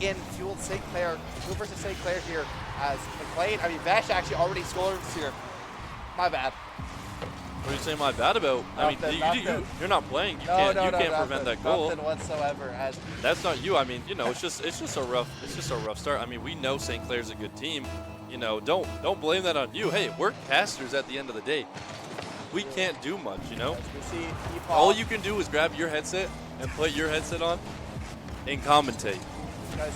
in Fuel St. Clair, Fuel versus St. Clair here as McLean. I mean, Vesh actually already scores here. My bad. What are you saying my bad about? Nothing, I mean, you're not playing. You can't prevent that goal. Nothing whatsoever. As that's not you. I mean, you know, it's just a rough start. I mean, we know St. Clair's a good team. You know, don't blame that on you. Hey, we're casters at the end of the day. We can't do much, you know? All you can do is grab your headset and put your headset on and commentate. He's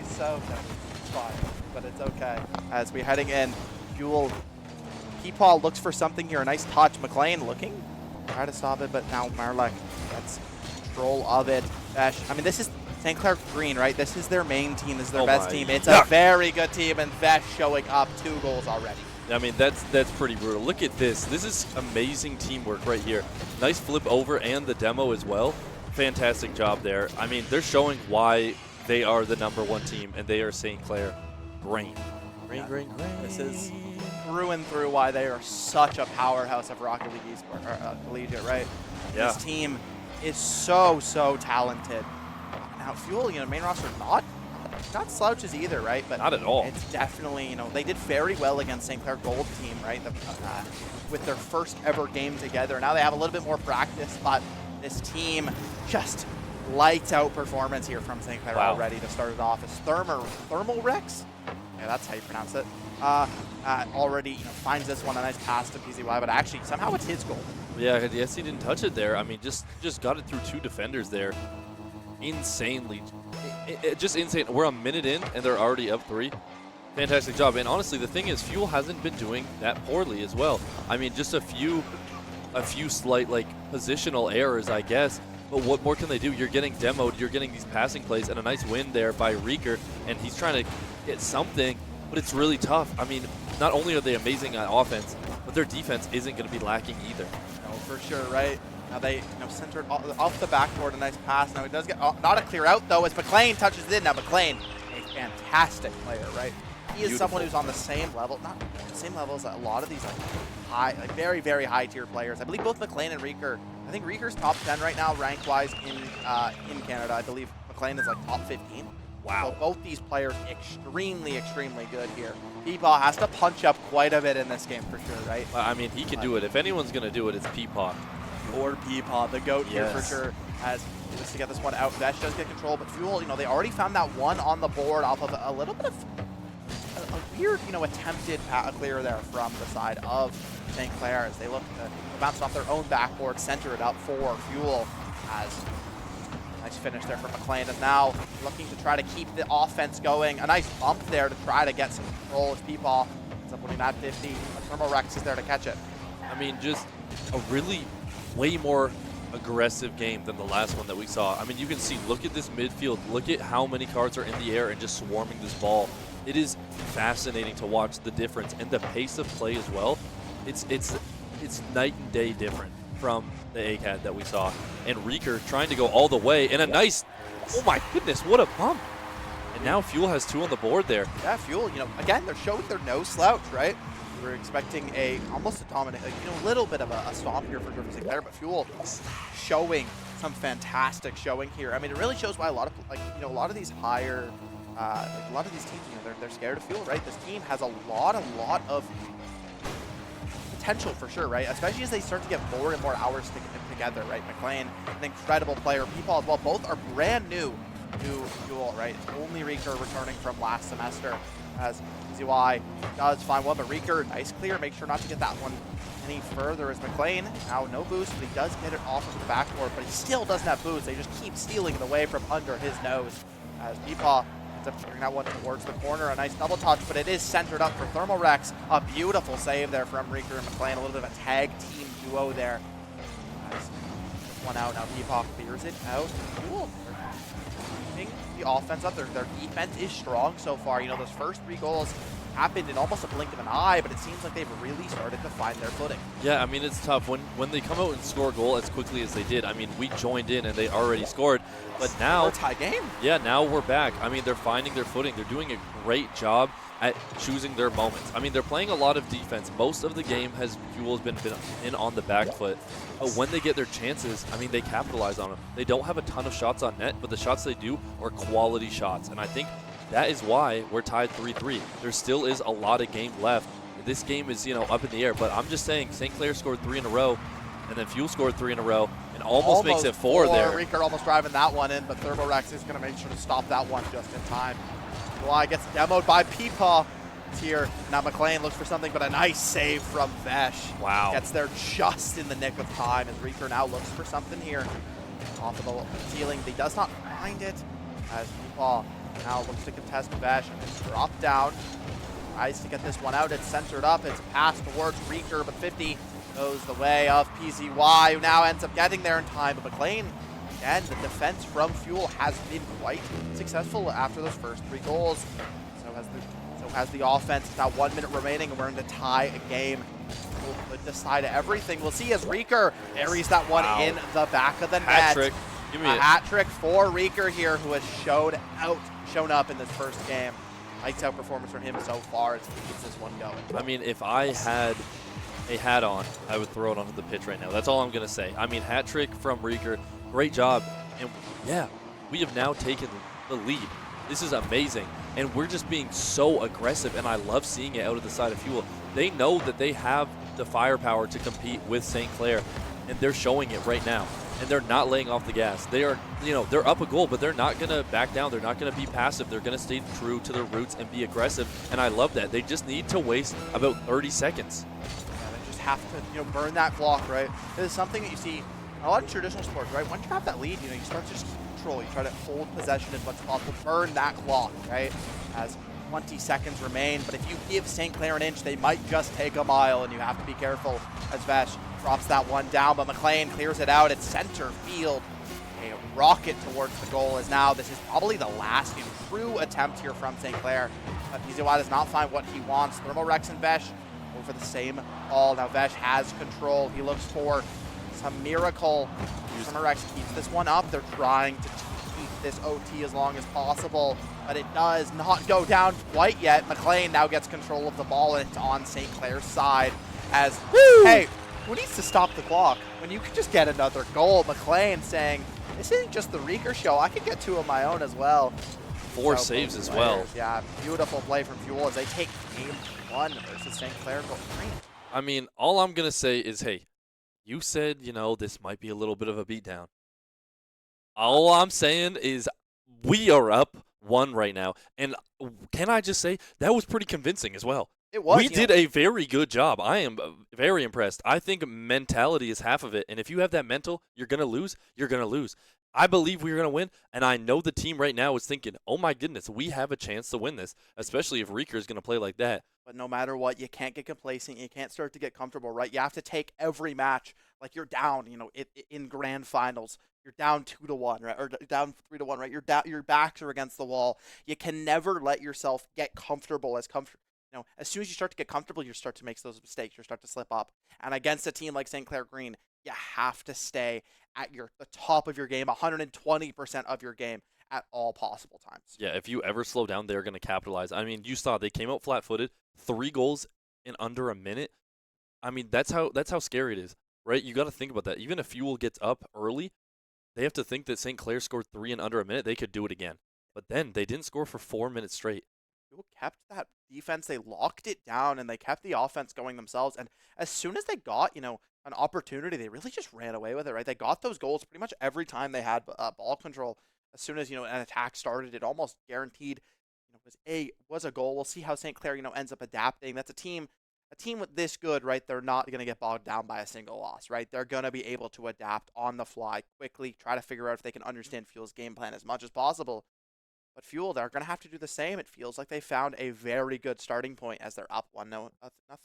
so fine, but it's okay. As we're heading in, Fuel, Peepaw looks for something here. A nice touch. McLean looking, try to stop it, but now Marlek gets control of it. I mean, this is St. Clair Green, right? This is their main team. This is their best team. It's a very good team, and Vesh showing up 2 goals already. I mean, that's pretty brutal. Look at this. This is amazing teamwork right here. Nice flip over and the demo as well. Fantastic job there. I mean, they're showing why they are the #1 team, and they are St. Clair Green. Green. This is through and through why they are such a powerhouse of Rocket League Esports, Collegiate, right? Yeah. This team is so talented. Now, Fuel, you know, main roster not slouches either, right? But not at all. It's definitely, you know, they did very well against St. Clair Gold team, right? With their first ever game together. Now they have a little bit more practice, but this team just lights out performance here from St. Clair already to start it off. As Thermal Rex, yeah, that's how you pronounce it. Already, you know, finds this one a nice pass to PZY, but actually somehow it's his goal. Yeah, yes, he didn't touch it there. I mean, just got it through 2 defenders there. Insanely, just insane. We're a minute in and they're already up 3. Fantastic job. And honestly, the thing is, Fuel hasn't been doing that poorly as well. I mean, just a few slight like positional errors, I guess. But what more can they do? You're getting demoed. You're getting these passing plays and a nice win there by Reeker, and he's trying to get something, but it's really tough. I mean, not only are they amazing at offense, but their defense isn't going to be lacking either. No, for sure, right? Now they centered off the backboard, a nice pass. Now it does get not a clear out though as McLean touches it in. Now McLean, a fantastic player, right? He is someone who's on the same level, not the same level as a lot of these very high tier players. I believe both McLean and Reeker. I think Reeker's top 10 right now, rank wise in Canada. I believe McLean is like top 15. Wow. So both these players extremely good here. Peepaw has to punch up quite a bit in this game for sure, right? I mean, he can do it. If anyone's going to do it, it's Peepaw. Or Peepaw, the GOAT here for sure, as just to get this one out. Vesh does get control, but Fuel, you know, they already found that one on the board off of a little bit of a weird, you know, attempted clear there from the side of St. Clair as they look to bounce off their own backboard, center it up for Fuel. As nice finish there for McLean, and now looking to try to keep the offense going. A nice bump there to try to get some control as Peepaw ends up winning that 50. But Thermal Rex is there to catch it. I mean, just a really way more aggressive game than the last one that we saw. I mean, you can see, look at this midfield. Look at how many cards are in the air and just swarming this ball. It is fascinating to watch the difference and the pace of play as well. It's night and day different from the ACAD that we saw. And Reeker trying to go all the way and a nice, oh my goodness, what a bump. And now Fuel has 2 on the board there. Yeah, Fuel, you know, again, they're showing their no slouch, right? We're expecting almost a dominant, you know, a little bit of a stomp here for St. Clair, but Fuel showing some fantastic showing here. I mean, it really shows why a lot of these higher, a lot of these teams, you know, they're scared of Fuel, right? This team has a lot of potential for sure, right? Especially as they start to get more and more hours together, right? McLean, an incredible player. Peepaw as well, both are brand new to Fuel, right? It's only Reeker returning from last semester as PZY does find one, but Reeker, nice clear, make sure not to get that one any further as McLean. Now no boost, but he does get it off of the backboard, but he still doesn't have boost. They just keep stealing it away from under his nose as Peepaw ends up steering that one towards the corner. A nice double touch, but it is centered up for Thermal Rex. A beautiful save there from Reeker and McLean. A little bit of a tag team duo there. Nice. One out, now Peepaw clears it out. Cool. The offense up, their defense is strong so far. You know, those first 3 goals happened in almost a blink of an eye, but it seems like they've really started to find their footing. Yeah, I mean, it's tough. When they come out and score a goal as quickly as they did, I mean, we joined in and they already scored. But now, tie game. Yeah, now we're back. I mean, they're finding their footing. They're doing a great job at choosing their moments. I mean, they're playing a lot of defense. Most of the game Fuel has been in on the back foot. But when they get their chances, I mean, they capitalize on them. They don't have a ton of shots on net, but the shots they do are quality shots. And I think that is why we're tied 3-3. There still is a lot of game left. This game is, up in the air. But I'm just saying, St. Clair scored 3 in a row, and then Fuel scored 3 in a row, and almost makes it 4 there. Reeker almost driving that one in, but Thermorex is going to make sure to stop that one just in time. July gets demoed by Peepaw here. Now McLean looks for something, but a nice save from Vesh. Wow. Gets there just in the nick of time as Reeker now looks for something here. Off of the ceiling, he does not find it as Peepaw now looks to contest Vesh and it's dropped down. Tries to get this one out. It's centered up. It's passed towards Reeker, but 50 goes the way of PZY, who now ends up getting there in time. But McLean, again, the defense from Fuel has been quite successful after those first 3 goals. So has the offense. It's now 1 minute remaining, and we're in to tie a game. We'll decide everything. We'll see as Reeker buries that one in the back of the net. Hat trick. Give me a hat trick for Reeker here, who has shown up in this first game. Lights out performance from him so far. It keeps this one going. I mean, if I had a hat on, I would throw it onto the pitch right now. That's all I'm going to say. I mean, hat trick from Reeker. Great job. And yeah, we have now taken the lead. This is amazing. And we're just being so aggressive, and I love seeing it out of the side of Fuel. They know that they have the firepower to compete with St. Clair, and they're showing it right now. And they're not laying off the gas. They are, they're up a goal, but they're not going to back down. They're not going to be passive. They're going to stay true to their roots and be aggressive. And I love that. They just need to waste about 30 seconds. Yeah, they just have to, burn that clock, right? This is something that you see in a lot of traditional sports, right? Once you have that lead, you start to just control. You try to hold possession as much as possible, burn that clock, right? As 20 seconds remain. But if you give St. Clair an inch, they might just take a mile, and you have to be careful as Vesh drops that one down, but McLean clears it out at center field. A rocket towards the goal is now, this is probably the last true attempt here from St. Clair. PZY does not find what he wants. Thermorex and Vesh go for the same ball. Now Vesh has control. He looks for some miracle. Thermorex keeps this one up. They're trying to keep this OT as long as possible, but it does not go down quite yet. McLean now gets control of the ball, and it's on St. Clair's side as, hey, who needs to stop the clock when you could just get another goal? McLean saying, this isn't just the Reeker show. I could get 2 of my own as well. 4 saves as well. Yeah, beautiful play from Fuel as they take game 1 versus St. Clair goal 3. I mean, all I'm going to say is, hey, you said, this might be a little bit of a beatdown. All I'm saying is we are up 1 right now. And can I just say, that was pretty convincing as well. It was. We did a very good job. I am very impressed. I think mentality is half of it. And if you have that mental, you're going to lose, you're going to lose. I believe we're going to win. And I know the team right now is thinking, oh my goodness, we have a chance to win this, especially if Reeker is going to play like that. But no matter what, you can't get complacent. You can't start to get comfortable, right? You have to take every match like you're down, in grand finals. You're down 2-1, right? Or down 3-1, right? Your backs are against the wall. You can never let yourself get comfortable as soon as you start to get comfortable, you start to make those mistakes. You start to slip up. And against a team like St. Clair Green, you have to stay at the top of your game, 120% of your game at all possible times. Yeah, if you ever slow down, they're going to capitalize. I mean, you saw they came out flat-footed, 3 goals in under a minute. I mean, that's how scary it is, right? You got to think about that. Even if Fuel gets up early, they have to think that St. Clair scored 3 in under a minute. They could do it again. But then they didn't score for 4 minutes straight. Fuel kept that defense. They locked it down, and they kept the offense going themselves. And as soon as they got, an opportunity, they really just ran away with it, right? They got those goals pretty much every time they had ball control. As soon as, an attack started, it almost guaranteed, was a goal. We'll see how St. Clair, ends up adapting. That's a team with this good, right? They're not going to get bogged down by a single loss, right? They're going to be able to adapt on the fly quickly, try to figure out if they can understand Fuel's game plan as much as possible. But Fuel, they're going to have to do the same. It feels like they found a very good starting point as they're up 1-0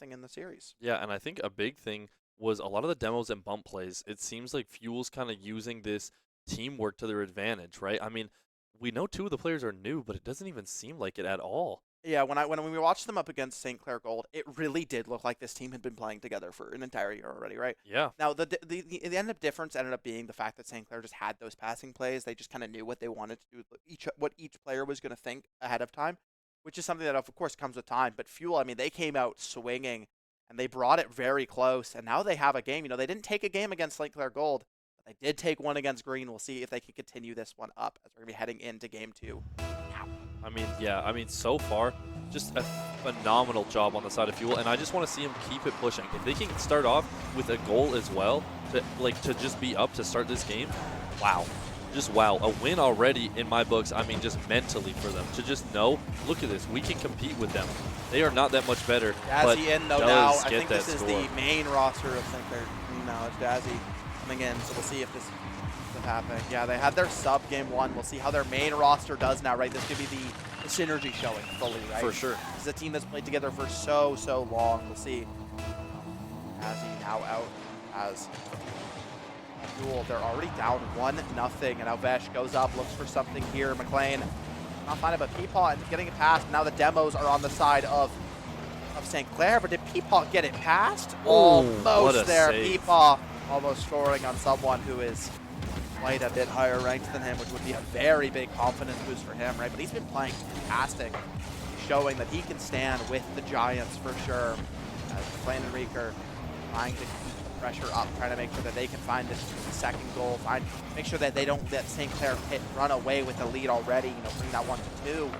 in the series. Yeah, and I think a big thing was a lot of the demos and bump plays. It seems like Fuel's kind of using this teamwork to their advantage, right? I mean, we know 2 of the players are new, but it doesn't even seem like it at all. Yeah, when we watched them up against St. Clair Gold, it really did look like this team had been playing together for an entire year already, right? Yeah, Now the end of difference ended up being the fact that St. Clair just had those passing plays. They just kind of knew what they wanted to do, what each player was going to think ahead of time, which is something that of course comes with time. But Fuel, I mean, they came out swinging and they brought it very close, and now they have a game. You know, they didn't take a game against St. Clair Gold, but they did take one against Green. We'll see if they can continue this one up as we're gonna be heading into game 2. I mean, yeah, I mean, so far, just a phenomenal job on the side of Fuel, and I just want to see them keep it pushing. If they can start off with a goal as well, to just be up to start this game, wow. Just wow. A win already in my books, I mean, just mentally for them. To just know, look at this, we can compete with them. They are not that much better, but Jazzy in though does now. I get think that this is score. the main roster of St. Clair Green now. It's Jazzy coming in, so we'll see if this is happening. Yeah, they had their sub game 1. We'll see how their main roster does now, right? This could be the synergy showing fully, right? For sure. This is a team that's played together for so long. We'll see. Jazzy now out as Duel. They're already down 1-0, and now Vesh goes up, looks for something here. McLean not finding, but Peepaw ends up getting it past. Now the demos are on the side of St. Clair, but did Peepaw get it past? Almost there. Save. Peepaw almost scoring on someone who is quite a bit higher ranked than him, which would be a very big confidence boost for him, right? But he's been playing fantastic, showing that he can stand with the Giants for sure. As McLean and Reeker trying to keep the pressure up, trying to make sure that they can find this second goal, make sure that they don't let St. Clair run away with the lead already, you know, bring that 1-2.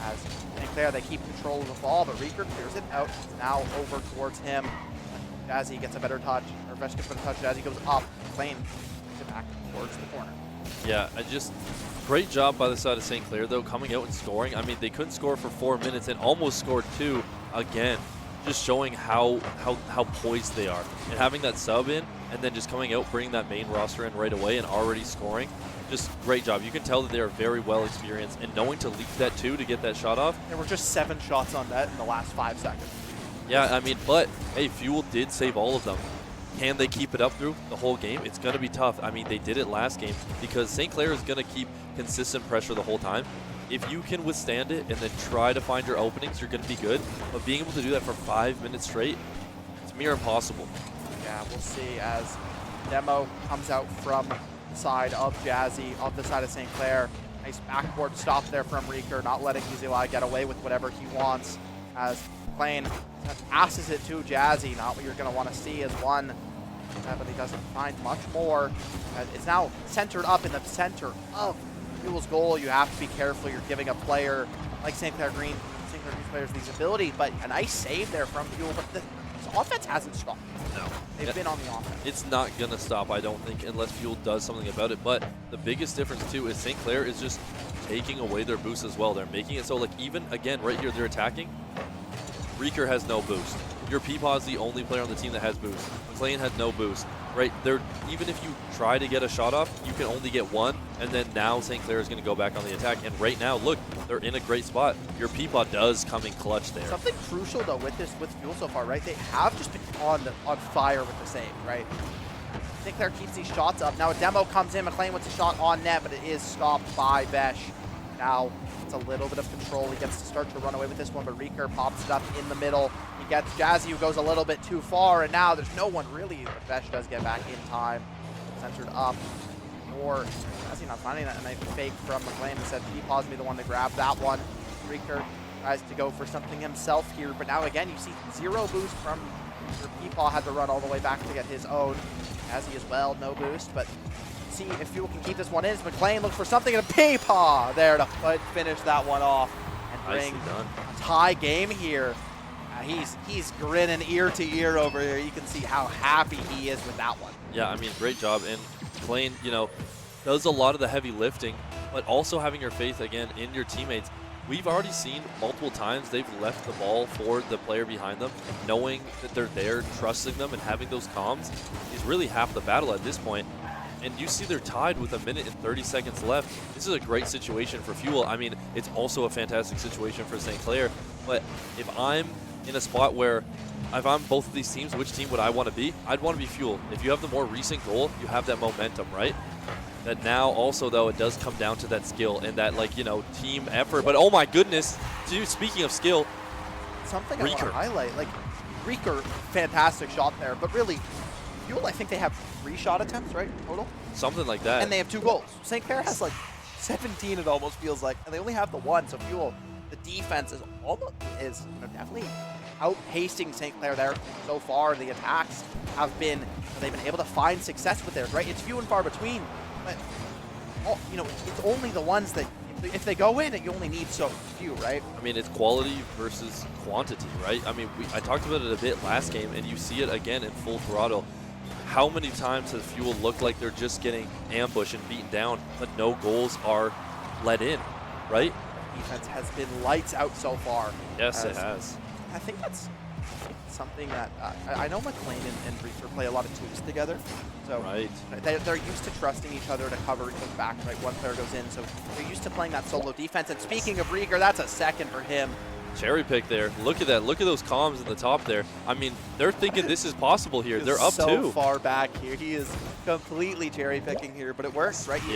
As St. Clair, they keep control of the ball, but Reeker clears it out. It's now over towards him. Jazzy gets a better touch, or Vesh gets a better touch. Jazzy goes up, McLean brings it back towards the corner. Yeah, great job by the side of St. Clair, though, coming out and scoring. I mean, they couldn't score for 4 minutes and almost scored 2 again, just showing how poised they are. And having that sub in and then just coming out, bringing that main roster in right away and already scoring, just great job. You can tell that they are very well experienced, and knowing to leak that 2 to get that shot off. There were just 7 shots on net in the last 5 seconds. Yeah, I mean, but, hey, Fuel did save all of them. Can they keep it up through the whole game? It's going to be tough. I mean, they did it last game because St. Clair is going to keep consistent pressure the whole time. If you can withstand it and then try to find your openings, you're going to be good. But being able to do that for 5 minutes straight, it's near impossible. Yeah, we'll see as Demo comes out from the side of Jazzy, on the side of St. Clair. Nice backboard stop there from Reeker, not letting EasyLi get away with whatever he wants. As McLean passes it to Jazzy, not what you're going to want to see as one. But he doesn't find much more. It's now centered up in the center of Fuel's goal. You have to be careful. You're giving a player like St. Clair Green players these abilities, but a nice save there from Fuel. But the offense hasn't stopped. No. They've been on the offense. It's not going to stop, I don't think, unless Fuel does something about it. But the biggest difference, too, is St. Clair is just taking away their boost as well. They're making it so, like, even, again, right here, they're attacking. Reeker has no boost. Your Peepaw is the only player on the team that has boost. McLean had no boost, right? Even if you try to get a shot off, you can only get 1, and then now St. Clair is going to go back on the attack. And right now, look, they're in a great spot. Your Peepaw does come in clutch there. Something crucial, though, with Fuel so far, right? They have just been on fire with the save, right? St. Clair keeps these shots up. Now a demo comes in. McLean wants a shot on net, but it is stopped by Vesh. Now it's a little bit of control. He gets to start to run away with this one, but Reeker pops it up in the middle. He gets Jazzy, who goes a little bit too far, and now there's no one really. But Vesh does get back in time. Centered up. Or Jazzy not finding that, and a fake from McLean and said he paused me the one to grab that one. Reeker tries to go for something himself here, but now again you see 0 boost from Peepaw. Had to run all the way back to get his own. Jazzy as well, no boost, but see if Fuel can keep this one in. McLean looks for something, and a Peepaw there to finish that one off and bring a tie game here. He's grinning ear to ear over here. You can see how happy he is with that one. Yeah, I mean, great job. And McLean, you know, does a lot of the heavy lifting, but also having your faith, again, in your teammates. We've already seen multiple times they've left the ball for the player behind them, knowing that they're there, trusting them, and having those comms is really half the battle at this point. And you see they're tied with 1 minute and 30 seconds left. This is a great situation for Fuel. I mean, it's also a fantastic situation for St. Clair. But if I'm in a spot where, if I'm both of these teams, which team would I want to be? I'd want to be Fuel. If you have the more recent goal, you have that momentum, right? that now also, though, it does come down to that skill and that, like, you know, team effort. But, oh, my goodness, dude, speaking of skill, something I want to highlight, like, Reeker, fantastic shot there, but really, Fuel, I think they have 3 shot attempts, right, total? Something like that. And they have 2 goals. St. Clair has, like, 17, it almost feels like, and they only have the 1, so Fuel, the defense is almost, you know, definitely outpacing St. Clair there so far. The attacks have been, they've been able to find success with theirs, right? It's few and far between, but, you know, it's only the ones that, if they go in, you only need so few, right? I mean, it's quality versus quantity, right? I mean, I talked about it a bit last game, and you see it again in full throttle. How many times has Fuel looked like they're just getting ambushed and beaten down, but no goals are let in, right? Defense has been lights out so far. Yes, it has. I think that's something that I know McLean and Reefer play a lot of twos together. So right. They're used to trusting each other to cover each other back, right? One player goes in, so they're used to playing that solo defense. And speaking of Rieger, that's a second for him. Cherry pick there. Look at that. Look at those comms in the top there. I mean, they're thinking this is possible here. They're up so far back here. He is completely cherry picking here, but it works, right? You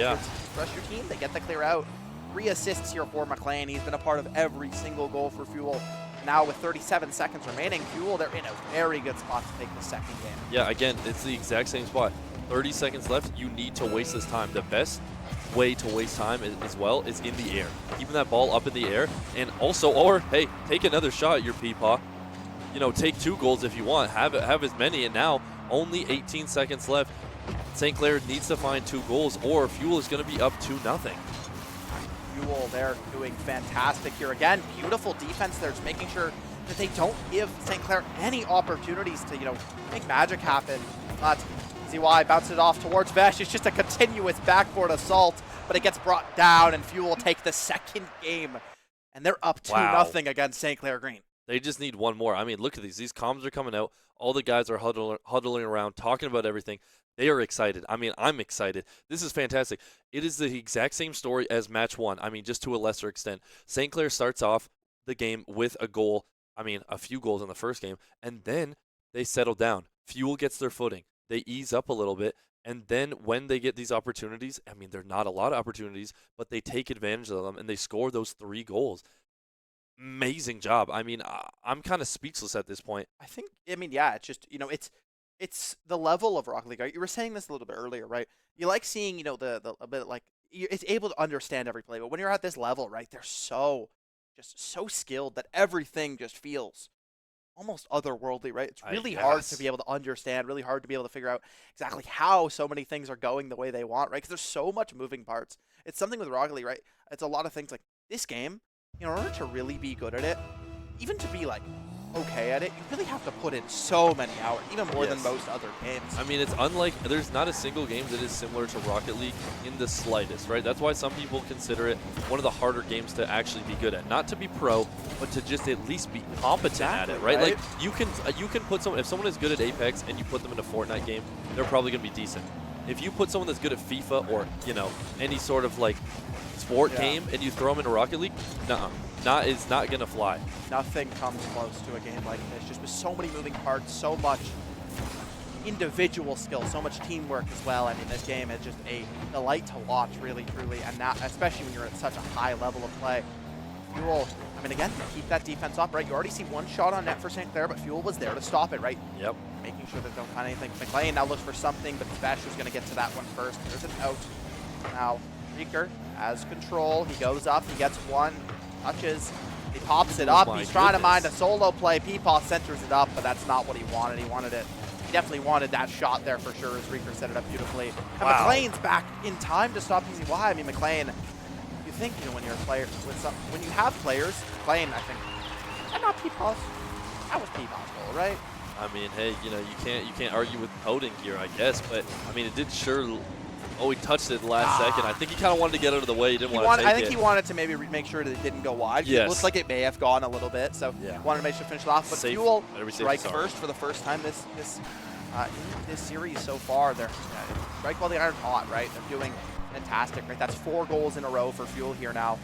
trust your team. They get the clear out. 3 assists here for McLean. He's been a part of every single goal for Fuel. Now with 37 seconds remaining, Fuel, they're in a very good spot to take the second game. Yeah, again, it's the exact same spot. 30 seconds left. You need to waste this time. The best way to waste time as well is in the air. Keeping that ball up in the air, and also, or hey, take another shot at your peepaw. You know, take 2 goals if you want. Have as many, and now only 18 seconds left. St. Clair needs to find 2 goals, or Fuel is going to be up 2-0. Fuel, they're doing fantastic here. Again, beautiful defense there, just making sure that they don't give St. Clair any opportunities to, you know, make magic happen. But ZY bounces it off towards Vesh. It's just a continuous backboard assault, but it gets brought down, and Fuel take the second game. And they're up 2-0 against St. Clair Green. They just need one more. I mean, look at these. These comms are coming out. All the guys are huddling around, talking about everything. They are excited. I mean, I'm excited. This is fantastic. It is the exact same story as match 1. I mean, just to a lesser extent. St. Clair starts off the game with a goal. I mean, a few goals in the first game. And then they settle down. Fuel gets their footing. They ease up a little bit. And then when they get these opportunities, I mean, they're not a lot of opportunities, but they take advantage of them, and they score those 3 goals. Amazing job. I mean, I'm kind of speechless at this point. I mean, yeah, it's just, you know, it's the level of Rocket League. Right? You were saying this a little bit earlier, right? You like seeing, you know, a bit like, it's able to understand every play, but when you're at this level, right, they're so skilled that everything just feels almost otherworldly, right? It's really hard to be able to understand, really hard to be able to figure out exactly how so many things are going the way they want, right? Because there's so much moving parts. It's something with Rocket League, right? It's a lot of things like this game, in order to really be good at it, even to be like okay at it, you really have to put in so many hours, even more than most other games. I mean, it's unlike, there's not a single game that is similar to Rocket League in the slightest, right? That's why some people consider it one of the harder games to actually be good at. Not to be pro, but to just at least be competent at it, right? Like, you can put someone, if someone is good at Apex and you put them in a Fortnite game, they're probably going to be decent. If you put someone that's good at FIFA or, you know, any sort of like sport game and you throw them into Rocket League, it's not gonna fly. Nothing comes close to a game like this. Just with so many moving parts, so much individual skill, so much teamwork as well. I mean, this game is just a delight to watch, really, truly, and now, especially when you're at such a high level of play. Fuel, I mean, again, keep that defense up, right? You already see 1 shot on net for St. Clair, but Fuel was there to stop it, right? Yep. Making sure they don't find anything. McLean now looks for something, but Bash was going to get to that one first. There's an out. Now, Reeker has control. He goes up. He gets 1. Touches. He pops it up. He's trying to mind a solo play. Peepaw centers it up, but that's not what he wanted. He wanted it. He definitely wanted that shot there for sure, as Reeker set it up beautifully. And McLean's back in time to stop EZY. I mean, McLean, you think, you know, when you're a player, when you have players, McLean, I think, and not Peepaw's. That was Peepaw's goal, right? I mean, hey, you know, you can't argue with coding here, I guess, but I mean, it did sure. Oh, he touched it the last second. I think he kind of wanted to get out of the way. He didn't want to take it. I think he wanted to maybe make sure that it didn't go wide. Yes. It looks like it may have gone a little bit, so wanted to make sure to finish it off. But Fuel strikes first for the first time this series so far. They're strike while the iron's hot, right? They're doing fantastic, right? That's 4 goals in a row for Fuel here now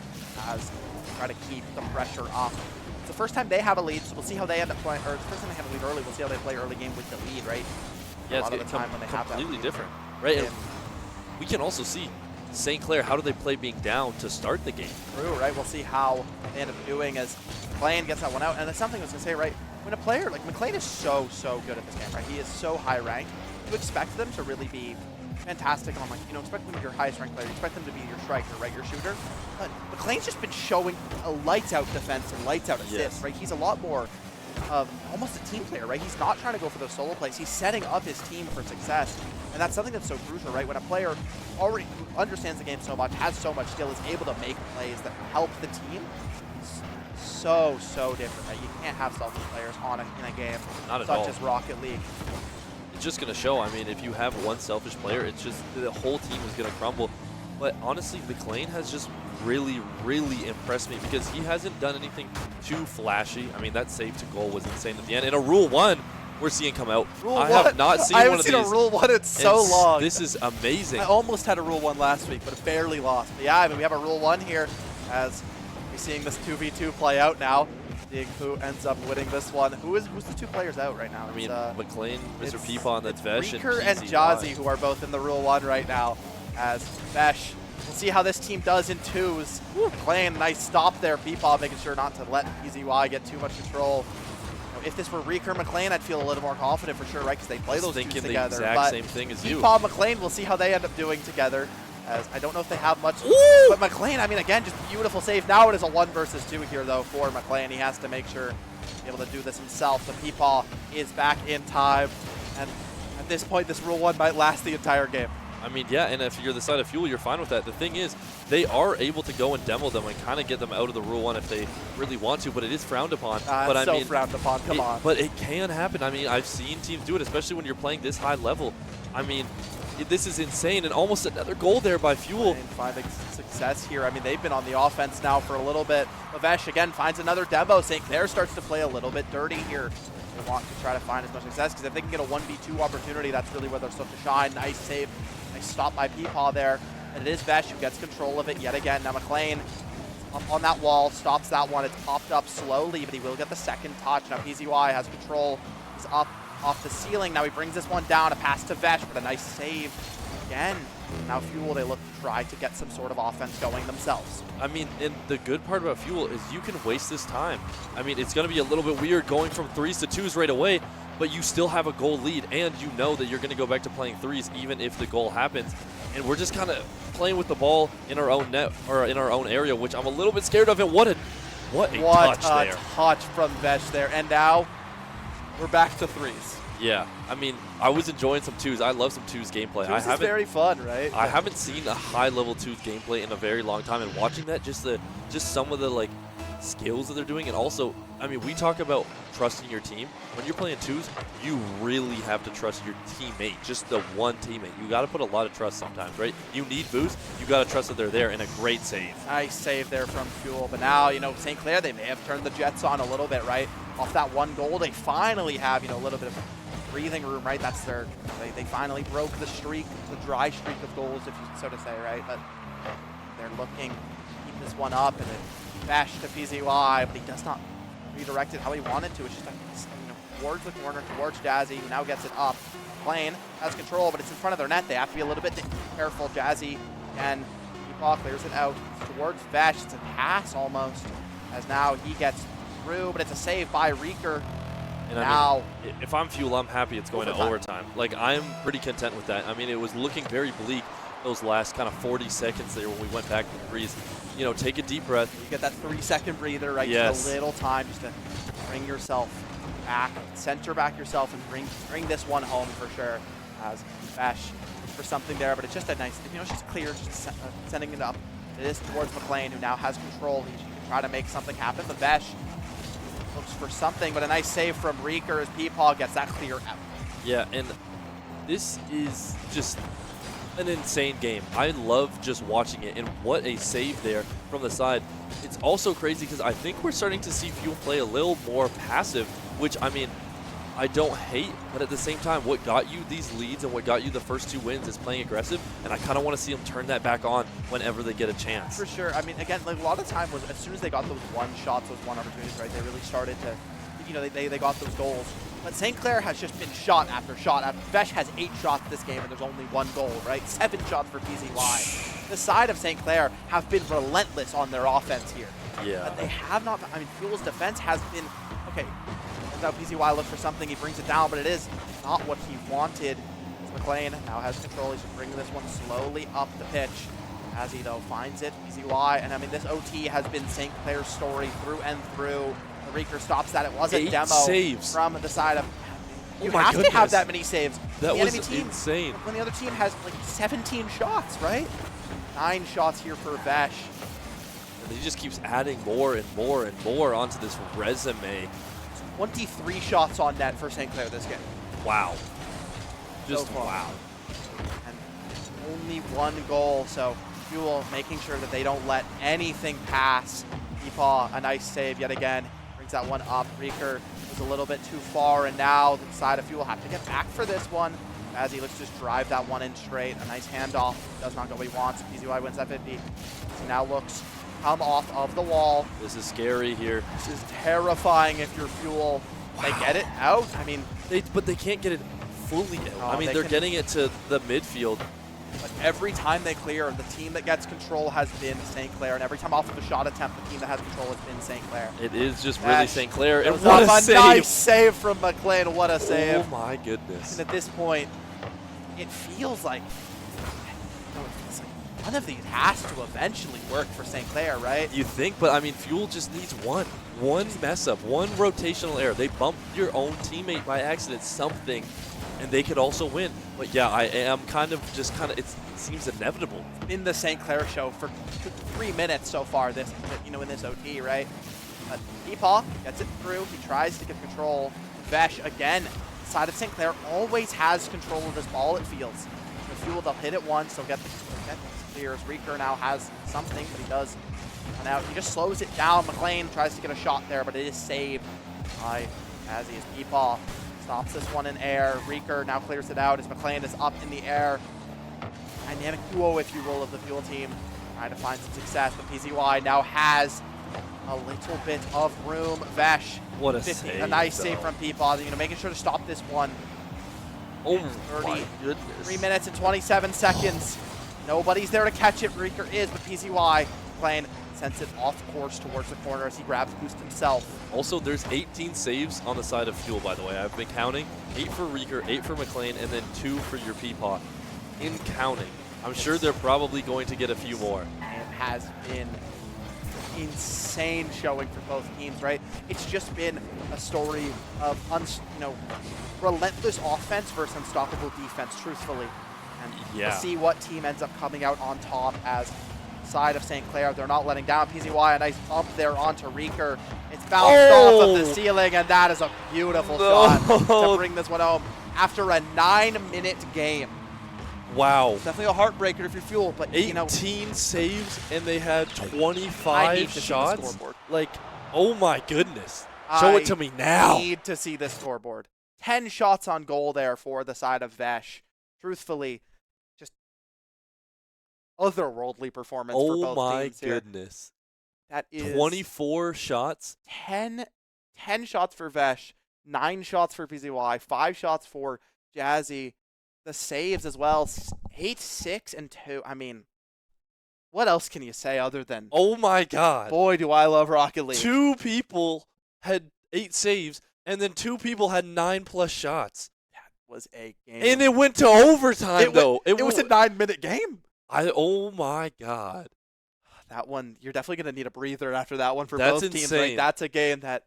as they try to keep the pressure up. It's the first time they have a lead, so we'll see how they end up playing. Or it's the first time they have a lead early. We'll see how they play early game with the lead, right? Yeah, it's the time when they have that completely different, right? we can also see St. Clair, how do they play being down to start the game? True, right? We'll see how they end up doing as McLean gets that one out. And that's something I was going to say, right? When a player, like McLean is so good at this game, right? He is so high ranked. You expect them to really be fantastic on, like, you know, expect them to be your highest ranked player. You expect them to be your striker, right? Your shooter. But McLean's just been showing a lights out defense and lights out assists, right? He's a lot more of almost a team player, right? He's not trying to go for those solo plays. He's setting up his team for success. And that's something that's so crucial, right? When a player already understands the game so much, has so much skill, is able to make plays that help the team, so different, right? You can't have selfish players in a game such as Rocket League. It's just going to show. I mean, if you have one selfish player, it's just the whole team is going to crumble. But honestly, McLean has just really impressed me because he hasn't done anything too flashy. I mean, that save to goal was insane at the end. In a Rule 1, we're seeing come out. I have not seen one of these. I haven't seen a Rule 1 in so long. This is amazing. I almost had a Rule 1 last week, but barely lost. But yeah, I mean, we have a Rule 1 here as we're seeing this 2v2 play out now. Seeing who ends up winning this one. Who's the two players out right now? I mean, McLean, Mr. Peepaw, and that's Vesh. Reeker and Jazzy, who are both in the Rule 1 right now. As Vesh, we'll see how this team does in twos. McLean, nice stop there. Peepaw making sure not to let EZY get too much control. You know, if this were Reeker McLean, I'd feel a little more confident for sure, right? Because they play those twos together. The exact same thing as you. Peepaw, McLean, we'll see how they end up doing together. As I don't know if they have much, but McLean, I mean, again, just beautiful save. Now it is a 1 versus 2 here, though, for McLean. He has to make sure to be able to do this himself. The Peepaw is back in time, and at this point, this Rule 1 might last the entire game. I mean, yeah, and if you're the side of Fuel, you're fine with that. The thing is, they are able to go and demo them and kind of get them out of the Rule 1 if they really want to, but it is frowned upon. But I mean, frowned upon, come on. But it can happen. I mean, I've seen teams do it, especially when you're playing this high level. I mean, this is insane, and almost another goal there by Fuel. And finding success here. I mean, they've been on the offense now for a little bit. Mavesh, again, finds another demo. St. Clair starts to play a little bit dirty here. They want to try to find as much success, because if they can get a 1v2 opportunity, that's really where they're supposed to shine. Nice save. Nice stop by Peepaw there. And it is Vesh who gets control of it yet again. Now McLean up on that wall, stops that one. It's popped up slowly, but he will get the second touch. Now PZY has control. He's up off the ceiling. Now he brings this one down. A pass to Vesh with a nice save again. Now Fuel, they look to try to get some sort of offense going themselves. I mean, and the good part about Fuel is you can waste this time. I mean, it's going to be a little bit weird going from 3s to 2s right away, but you still have a goal lead, and you know that you're going to go back to playing 3s even if the goal happens. And we're just kind of playing with the ball in our own net, or in our own area, which I'm a little bit scared of. And what a touch from Vesh there. And now we're back to 3s. Yeah, I mean, I was enjoying some 2s. I love some 2s gameplay. 2s is very fun, right? I haven't seen a high-level 2s gameplay in a very long time, and watching that, just some of the like skills that they're doing, and also, I mean, we talk about trusting your team. When you're playing 2s, you really have to trust your teammate, just the one teammate. You got to put a lot of trust sometimes, right? You need boost. You got to trust that they're there, and a great save. Nice save there from Fuel, but now, you know, St. Clair, they may have turned the Jets on a little bit, right? Off that one goal, they finally have, you know, a little bit of breathing room, right? That's their, they finally broke the streak, the dry streak of goals, if you so to say, right? But they're looking to keep this one up, and then Bash to PZY, but he does not redirect it how he wanted to. It's just, you know, towards the corner, towards Jazzy, who now gets it up. McLean has control, but it's in front of their net. They have to be a little bit careful. Jazzy and Peepaw clears it out towards Bash. It's a pass almost, as now he gets through, but it's a save by Reeker. And now, I mean, if I'm Fuel, I'm happy it's going to overtime. Like, I'm pretty content with that. I mean, it was looking very bleak those last kind of 40 seconds there when we went back to the breeze. You know, take a deep breath. You get that 3-second breather, right? Yes. Just a little time just to bring yourself back, center back yourself, and bring this one home for sure. As Bash for something there, but it's just a nice, you know, it's just clear, just sending it up. It is towards McLean, who now has control. He can try to make something happen, but Bash looks for something, but a nice save from Reeker as Peepaw gets that clear out. Yeah, and this is just an insane game. I love just watching it, and what a save there from the side. It's also crazy because I think we're starting to see Fuel play a little more passive, which, I mean, I don't hate, but at the same time, what got you these leads and what got you the first 2 wins is playing aggressive, and I kind of want to see them turn that back on whenever they get a chance. For sure. I mean, again, like a lot of time was as soon as they got those one shots, those one opportunities, right, they really started to they got those goals. But St. Clair has just been shot after shot. Vesh has 8 shots this game, and there's only 1 goal, right? 7 shots for PZY. The side of St. Clair have been relentless on their offense here. Yeah. But they have not. I mean, Fuel's defense has been okay. Now PZY looks for something, he brings it down, but it is not what he wanted. McLean now has control. He's bringing this one slowly up the pitch. As he, though, finds it, PZY, and I mean, this OT has been St. Clair's story through and through. The Reeker stops that. It was a 8 demo saves from the side of. You Oh my have goodness. to have that many saves. That the was enemy team, insane. When the other team has like 17 shots, right? 9 shots here for Vesh. And he just keeps adding more and more and more onto this resume. 23 shots on net for St. Clair this game. Wow. Just So far. wow. And only 1 goal, so Fuel making sure that they don't let anything pass. Epaw, a nice save yet again. Brings that one up. Reeker was a little bit too far, and now the side of Fuel have to get back for this one. As he looks to just drive that one in straight. A nice handoff. Does not go what he wants. PZY wins that 50. He now looks come off of the wall. This is scary here. This is terrifying if you're Fuel. Wow. They get it out. I mean, But they can't get it fully out. Oh, I mean, they they're can- getting it to the midfield. but every time they clear, the team that gets control has been St. Clair, and every time off of a shot attempt, the team that has control has been St. Clair. It is just really Vesh St. Clair. And goes what up, a save. nice save from McLean. What a save. Oh my goodness. And at this point, it feels like one of these has to eventually work for St. Clair, right? You think, but I mean, Fuel just needs one mess up, one rotational error. They bump your own teammate by accident, something, and they could also win. But yeah, I am it seems inevitable. In the St. Clair show for 3 minutes so far, this in this OT, right? But Epaw gets it through. He tries to get control. Vesh again. Side of St. Clair always has control of this ball. It feels. The Fuel, they'll hit it once. They'll get clears. Reeker now has something, but he does run out. He just slows it down. McLean tries to get a shot there, but it is saved by as he is Epaw. Stops this one in air. Reeker now clears it out as McLean is up in the air. Dynamic duo, if you will, of the Fuel team. Trying to find some success, but PZY now has a little bit of room. Vesh. What a 50, save, a nice save though. from Peapod, making sure to stop this one. Oh 30, my goodness. 3 minutes and 27 seconds. Nobody's there to catch it. Reeker is, but PZY playing sends it off course towards the corner as he grabs boost himself. Also, there's 18 saves on the side of Fuel, by the way. I've been counting. 8 for Reeker, 8 for McLean, and then 2 for your Peapod. In counting. I'm sure they're probably going to get a few more. It has been insane showing for both teams, right? It's just been a story of relentless offense versus unstoppable defense, truthfully. And Yeah. we'll see what team ends up coming out on top as side of St. Clair. They're not letting down. PZY, a nice bump there onto Reeker. It's bounced off of the ceiling, and that is a beautiful shot to bring this one home after a 9-minute game. Wow. Definitely a heartbreaker if you're Fuel, but 18 saves, and they had I need 25 to see the shots. scoreboard. Like, oh my goodness. Show it to me now. I need to see this scoreboard. 10 shots on goal there for the side of Vesh. Truthfully, just otherworldly performance for both Oh my teams here. goodness. That is 24 shots. 10 shots for Vesh, 9 shots for PZY, 5 shots for Jazzy. The saves as well, 8, 6, and 2. I mean, what else can you say other than, Oh my god. boy, do I love Rocket League. 2 people had 8 saves, and then 2 people had 9+ shots. That was a game. And it went to overtime, though. It was a 9-minute game. Oh my god. That one, you're definitely going to need a breather after that one for That's both teams. insane. Like, that's a game that,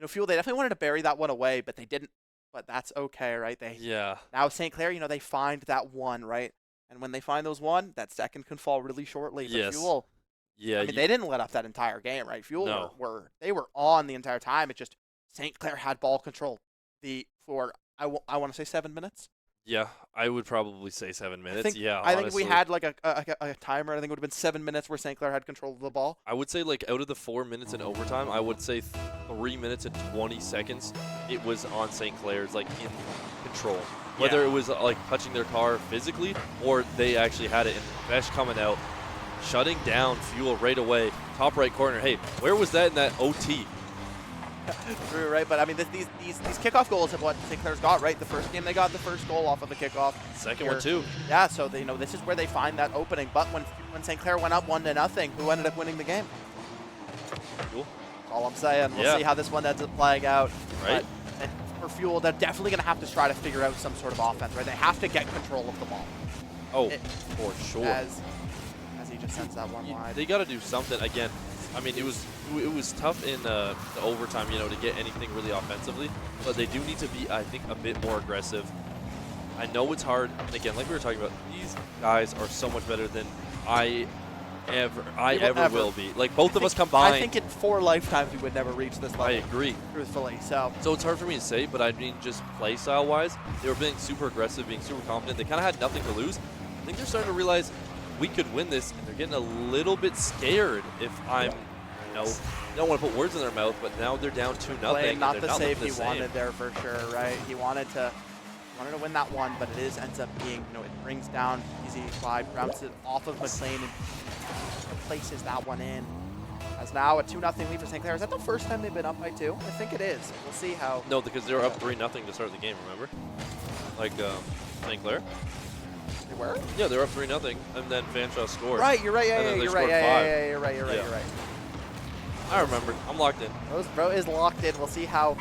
Fuel, they definitely wanted to bury that one away, but they didn't. But that's okay, right? Yeah. Now St. Clair, they find that one, right? And when they find those one, that second can fall really shortly. But Yes. Fuel, Yeah. I mean, they didn't let up that entire game, right? Fuel No. they were on the entire time. It just St. Clair had ball control for I want to say 7 minutes. Yeah, I would probably say 7 minutes. I think honestly. we had like a timer. I think it would have been 7 minutes where St. Clair had control of the ball. I would say, like, out of the 4 minutes in overtime, I would say 3 minutes and 20 seconds it was on St. Clair's, like, in control. Whether it was, like, touching their car physically or they actually had it. And Vesh coming out, shutting down Fuel right away. Top right corner. Hey, where was that in that OT? True, right? But I mean, these kickoff goals have what St. Clair's got, right? The first game they got the first goal off of the kickoff. Second one too. Yeah, so they, this is where they find that opening. But when St. Clair went up 1-0, who ended up winning the game? Fuel. That's all I'm saying. We'll see how this one ends up playing out. Right. But for Fuel, they're definitely going to have to try to figure out some sort of offense, right? They have to get control of the ball. Oh, for sure. As he just sends that one wide. They got to do something again. I mean, it was tough in the overtime, to get anything really offensively, but they do need to be, I think, a bit more aggressive. I know it's hard, and again, like we were talking about, these guys are so much better than I ever will be. Like both of us combined. I think in 4 lifetimes we would never reach this level. I agree. Truthfully, so it's hard for me to say, but I mean, just play style wise, they were being super aggressive, being super confident. They kind of had nothing to lose. I think they're starting to realize we could win this, and they're getting a little bit scared. If I'm, I don't want to put words in their mouth, but now they're down 2-0. Not the save he wanted there for sure, right? He wanted to win that one, but it ends up being, it brings down easy slide, bounces it off of McLean and places that one in. As now a 2-0 lead for St. Clair. Is that the first time they've been up by 2? I think it is. We'll see how. No, because they were up 3-0 to start the game. Remember, like St. Clair. They were? Yeah, they were up 3-0, and then Fanshawe scored. Right, you're right. Yeah, you're right. Yeah, you're right. You're right. I remember. I'm locked in. Bro is locked in. We'll see how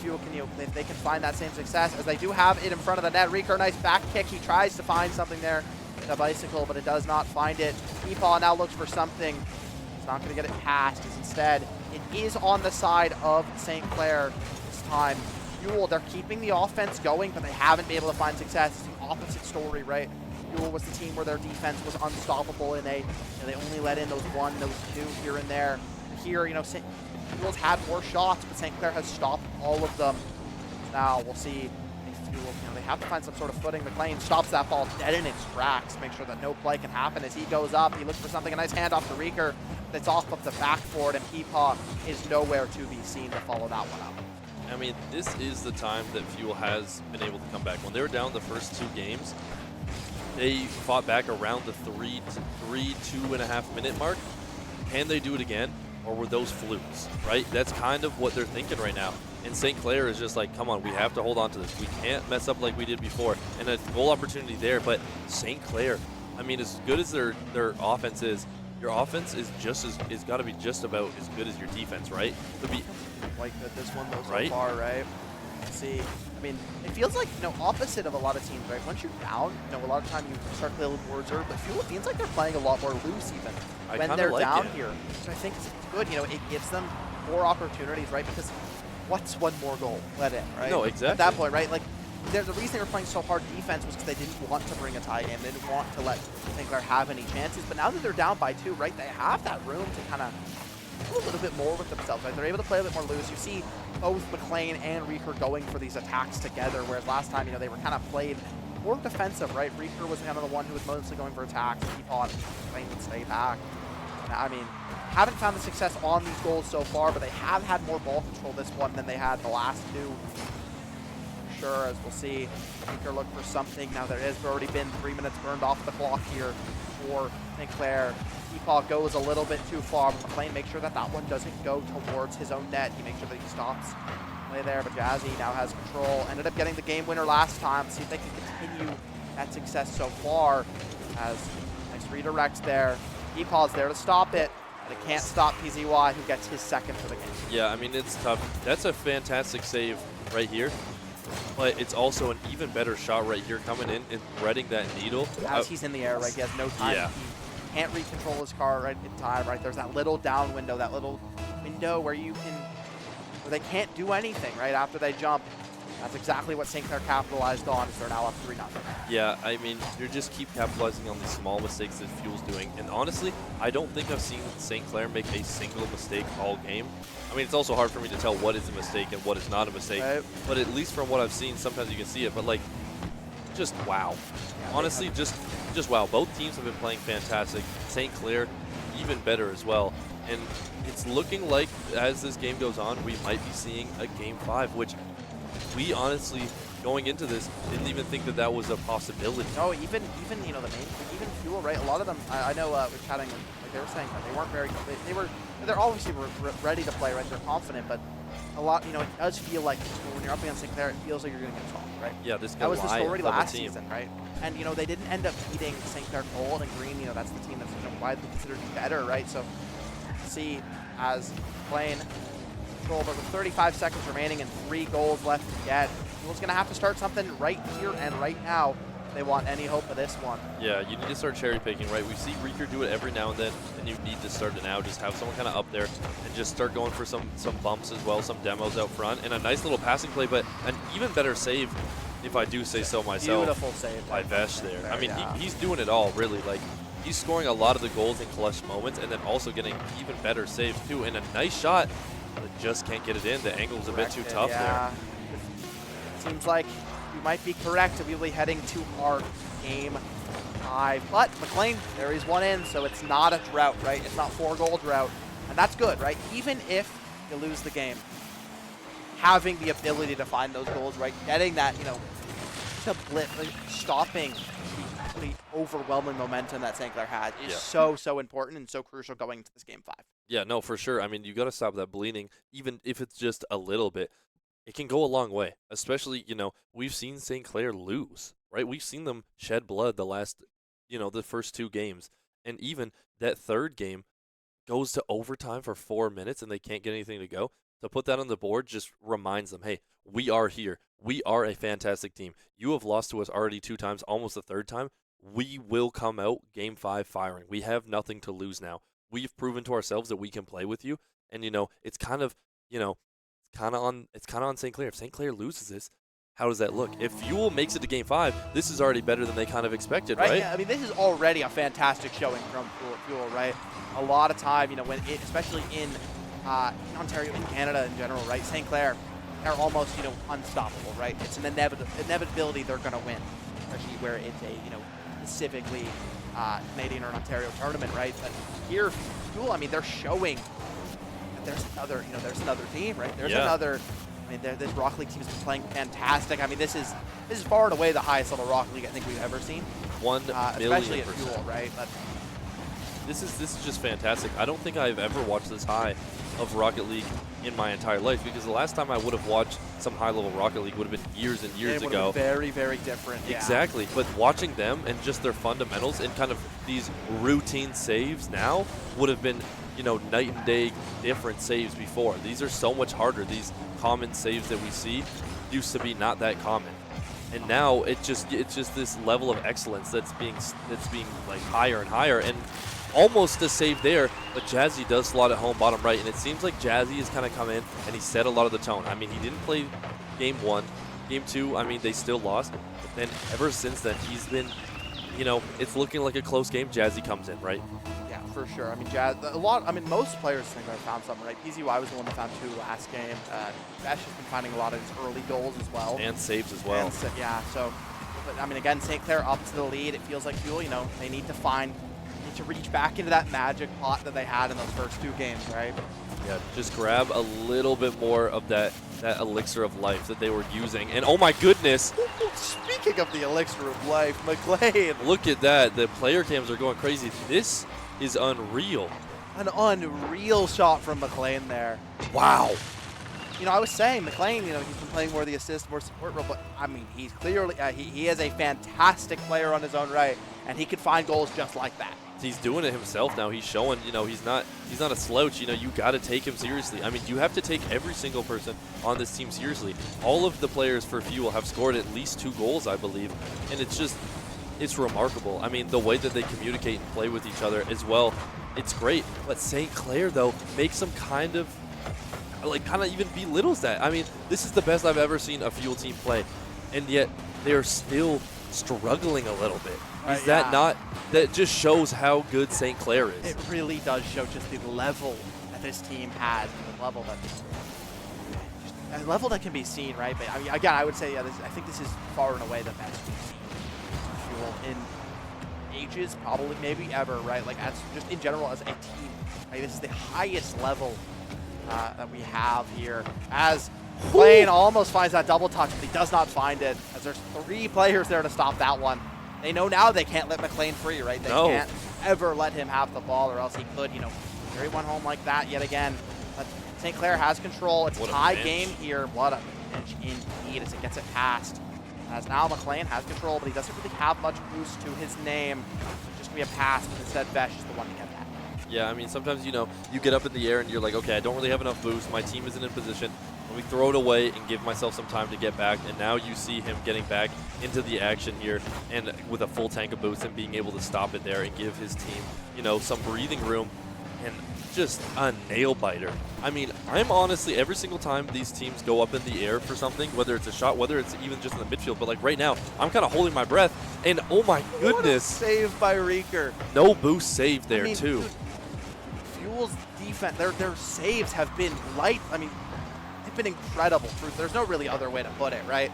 if they can find that same success, as they do have it in front of the net. Rico, nice back kick. He tries to find something there, the bicycle, but it does not find it. Epaw now looks for something. He's not going to get it past. Instead, it is on the side of St. Clair this time. Fuel, they're keeping the offense going, but they haven't been able to find success. It's the opposite story, right? Fuel was the team where their defense was unstoppable in they only let in those 1, those 2 here and there. Here, Fuel's had more shots, but St. Clair has stopped all of them. Now we'll see if Fuel, they have to find some sort of footing. McLean stops that ball dead in its tracks, make sure that no play can happen as he goes up. He looks for something, a nice handoff to Reeker that's off of the backboard, and Peepaw is nowhere to be seen to follow that one up. I mean, this is the time that Fuel has been able to come back. When they were down the first 2 games, they fought back around the 2.5 minute mark. Can they do it again? Or were those flukes, right? That's kind of what they're thinking right now. And St. Clair is just like, come on, we have to hold on to this. We can't mess up like we did before. And a goal opportunity there, but St. Clair, I mean, as good as their offense is, your offense is got to be just about as good as your defense, right? To be like this one though right? So far, right? See, I mean, it feels like, opposite of a lot of teams, right? Once you're down, a lot of time you start playing a little more reserved, but Fuel, it feels like they're playing a lot more loose even when they're down here. So I think it's good, it gives them more opportunities, right? Because what's one more goal let in, right? No, exactly. At that point, right? Like, the reason they were playing so hard defense was because they didn't want to bring a tie game. They didn't want to let St. Clair have any chances. But now that they're down by 2, right, they have that room to kind of do a little bit more with themselves, right? They're able to play a bit more loose. You see both McLean and Reeker going for these attacks together, whereas last time, they were kind of played more defensive, right? Reeker was kind of the one who was mostly going for attacks. Peapod and McLean would stay back. I mean, haven't found the success on these goals so far, but they have had more ball control this one than they had the last 2. For sure, as we'll see. Reeker look for something. Now there has already been 3 minutes burned off the clock here for St. Clair. Peepaw goes a little bit too far. McLean makes sure that one doesn't go towards his own net. He makes sure that he stops play there, but Jazzy now has control. Ended up getting the game winner last time. See if they can continue that success so far. As nice redirects there. Peepaw's there to stop it, but it can't stop PZY, who gets his 2nd for the game. Yeah, I mean, it's tough. That's a fantastic save right here. But it's also an even better shot right here, coming in and threading that needle. As he's in the air, right? He has no time. Yeah. He can't recontrol his car right in time, right? There's that little down window, that little window where where they can't do anything, right? After they jump. That's exactly what St. Clair capitalized on, as they're now up 3-0. Yeah, I mean, you just keep capitalizing on these small mistakes that Fuel's doing. And honestly, I don't think I've seen St. Clair make a single mistake all game. I mean, it's also hard for me to tell what is a mistake and what is not a mistake. Right. But at least from what I've seen, sometimes you can see it. But, like, just wow. Yeah, honestly, just wow. Both teams have been playing fantastic. St. Clair, even better as well. And it's looking like, as this game goes on, we might be seeing a Game 5, which we honestly, going into this, didn't even think that was a possibility. No, even the main, even Fuel, right? A lot of them, I know we're chatting, like they were saying that they weren't very, they're obviously ready to play, right? They're confident, but a lot, you know, it does feel like when you're up against St. Clair, it feels like you're going to get swamped, right? Yeah, this that was the story last team. season, right? And, you know, they didn't end up beating St. Clair Gold and Green. You know, that's the team that's, you know, widely considered better, right? So, see, as playing goal, but with 35 seconds remaining and 3 goals left to get, Fuel's going to have to start something right here and right now if they want any hope of this one. Yeah, you need to start cherry picking, right? We see Reeker do it every now and then, and you need to start it now. Just have someone kind of up there and just start going for some bumps as well, some demos out front, and a nice little passing play, but an even better save, if I do say so myself. Beautiful save by Vesh there. I mean, yeah. he's doing it all, really. Like, he's scoring a lot of the goals in clutch moments, and then also getting even better saves, too. And a nice shot, but just can't get it in. The angle's a bit too tough there. Seems like you might be correct. We'll be heading to our game 5. But McLean, there is one in, so it's not a drought, right? It's not 4-goal drought. And that's good, right? Even if you lose the game, having the ability to find those goals, right? Getting that, you know, just a blip, like stopping the overwhelming momentum that St. Clair had is so important and so crucial going into this game 5. Yeah, no, for sure. I mean, you got to stop that bleeding, even if it's just a little bit. It can go a long way, especially, you know, we've seen St. Clair lose, right? We've seen them shed blood the last, you know, the first 2 games. And even that third game goes to overtime for 4 minutes and they can't get anything to go. To put that on the board just reminds them, hey, we are here. We are a fantastic team. You have lost to us already 2 times, almost the 3rd time. We will come out game 5 firing. We have nothing to lose now. We've proven to ourselves that we can play with you. And, you know, it's kind of, you know, it's kind of on St. Clair. If St. Clair loses this, how does that look? If Fuel makes it to game 5, this is already better than they kind of expected, right? Yeah, I mean, this is already a fantastic showing from Fuel, right? A lot of time, you know, when especially in Ontario, in Canada in general, right? St. Clair are almost, you know, unstoppable, right? It's an inevitability they're going to win, especially where it's a, you know, specifically Canadian or Ontario tournament, right? But here, Fuel, I mean, they're showing that there's another, you know, there's another team, right? There's another. I mean, this Rocket League team has been playing fantastic. I mean, this is far and away the highest level Rocket League I think we've ever seen. 1 million%. Especially at Fuel, right? But this is just fantastic. I don't think I've ever watched this high of Rocket League in my entire life, because the last time I would have watched some high-level Rocket League would have been years and years ago. Very, very different. Yeah. Exactly. But watching them and just their fundamentals and kind of these routine saves now would have been, you know, night and day different saves before. These are so much harder. These common saves that we see used to be not that common. And now it's just this level of excellence that's being like higher and higher, and almost a save there, but Jazzy does slot it home bottom right, and it seems like Jazzy has kind of come in and he set a lot of the tone. I mean, he didn't play game 1. Game 2, I mean, they still lost, but then ever since then, he's been, you know, it's looking like a close game. Jazzy comes in, right? Yeah, for sure. I mean, most players think I found something, right? PZY was the one that found 2 last game. Vesh has been finding a lot of his early goals as well. And saves as well. Yeah, so, but I mean, again, St. Clair up to the lead. It feels like Fuel, you know, they need to reach back into that magic pot that they had in those first 2 games, right? Yeah, just grab a little bit more of that elixir of life that they were using. And oh my goodness! Speaking of the elixir of life, McLean. Look at that. The player cams are going crazy. This is unreal. An unreal shot from McLean there. Wow. You know, I was saying McLean, you know, he's been playing more of the assist, more support role, but I mean, he's clearly, he is a fantastic player on his own right, and he could find goals just like that. He's doing it himself now. He's showing, you know, he's not a slouch. You know, you got to take him seriously. I mean, you have to take every single person on this team seriously. All of the players for Fuel have scored at least 2 goals, I believe, and it's remarkable. I mean, the way that they communicate and play with each other as well, it's great. But St. Clair, though, makes them kind of even belittles that. I mean, this is the best I've ever seen a Fuel team play, and yet they're still struggling a little bit. Is that not? That just shows how good St. Clair is. It really does show just the level that this team has, and the level that can be seen, right? But I mean, again, I would say, I think this is far and away the best we've seen Fuel in ages, probably maybe ever, right? Like, as just in general as a team, right? This is the highest level that we have here. As Blaine almost finds that double touch, but he does not find it, as there's 3 players there to stop that one. They know now they can't let McLean free, right? They can't ever let him have the ball, or else he could, you know, carry one home like that yet again. But St. Clair has control. It's a What a tie pinch. game here. What a pinch indeed as it gets it past. As now McLean has control, but he doesn't really have much boost to his name. It's just going to be a pass, but instead Vesh is the one to get that. Yeah, I mean, sometimes, you know, you get up in the air and you're like, okay, I don't really have enough boost. My team isn't in position. Let me throw it away and give myself some time to get back. And now you see him getting back into the action here and with a full tank of boost and being able to stop it there and give his team, you know, some breathing room. And just a nail biter. I mean, I'm honestly, every single time these teams go up in the air for something, whether it's a shot, whether it's even just in the midfield, but like right now, I'm kind of holding my breath. And oh my goodness. What a save by Reeker. No boost save there, I mean, too. Dude, Fuel's defense, their saves have been light. I mean, they've been incredible. There's no really other way to put it, right?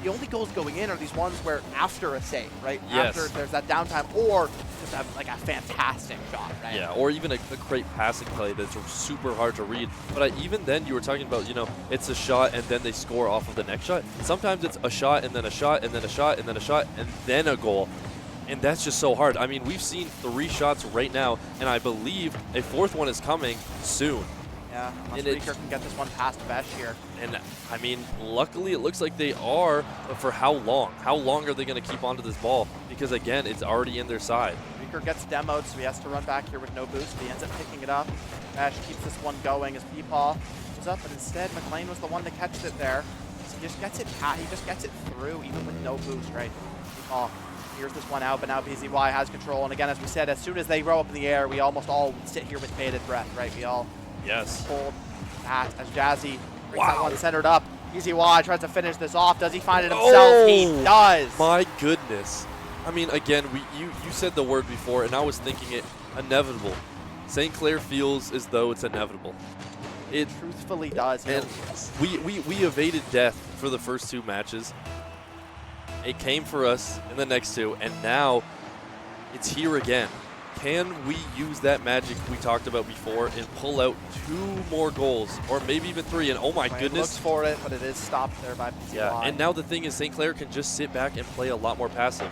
The only goals going in are these ones where after a save, right? Yes. After there's that downtime, or just have like a fantastic shot, right? Yeah, or even a great passing play that's super hard to read. But even then, you were talking about, you know, it's a shot and then they score off of the next shot. Sometimes it's a shot and then a shot and then a shot and then a shot and then a goal. And that's just so hard. I mean, we've seen 3 shots right now, and I believe a 4th one is coming soon. Yeah, unless Reeker can get this one past Vesh here. And, I mean, luckily it looks like they are, but for how long? How long are they going to keep onto this ball? Because, again, it's already in their side. Reeker gets demoed, so he has to run back here with no boost, but he ends up picking it up. Vesh keeps this one going as Peepaw goes up, but instead McLean was the one that catches it there. So he just gets it through, even with no boost, right? Peepaw hears this one out, but now BZY has control. And again, as we said, as soon as they row up in the air, we almost all sit here with bated breath, right? We all hold that as Jazzy brings that one centered up. BZY tries to finish this off. Does he find it himself? Oh, he does. My goodness. I mean, again, you said the word before, and I was thinking it, inevitable. St. Clair feels as though it's inevitable. It truthfully does. And we evaded death for the first 2 matches. It came for us in the next 2, and now it's here again. Can we use that magic we talked about before and pull out 2 more goals, or maybe even 3? And oh my goodness, looks for it, but it is stopped there by BZY. Yeah, and now the thing is, St. Clair can just sit back and play a lot more passive.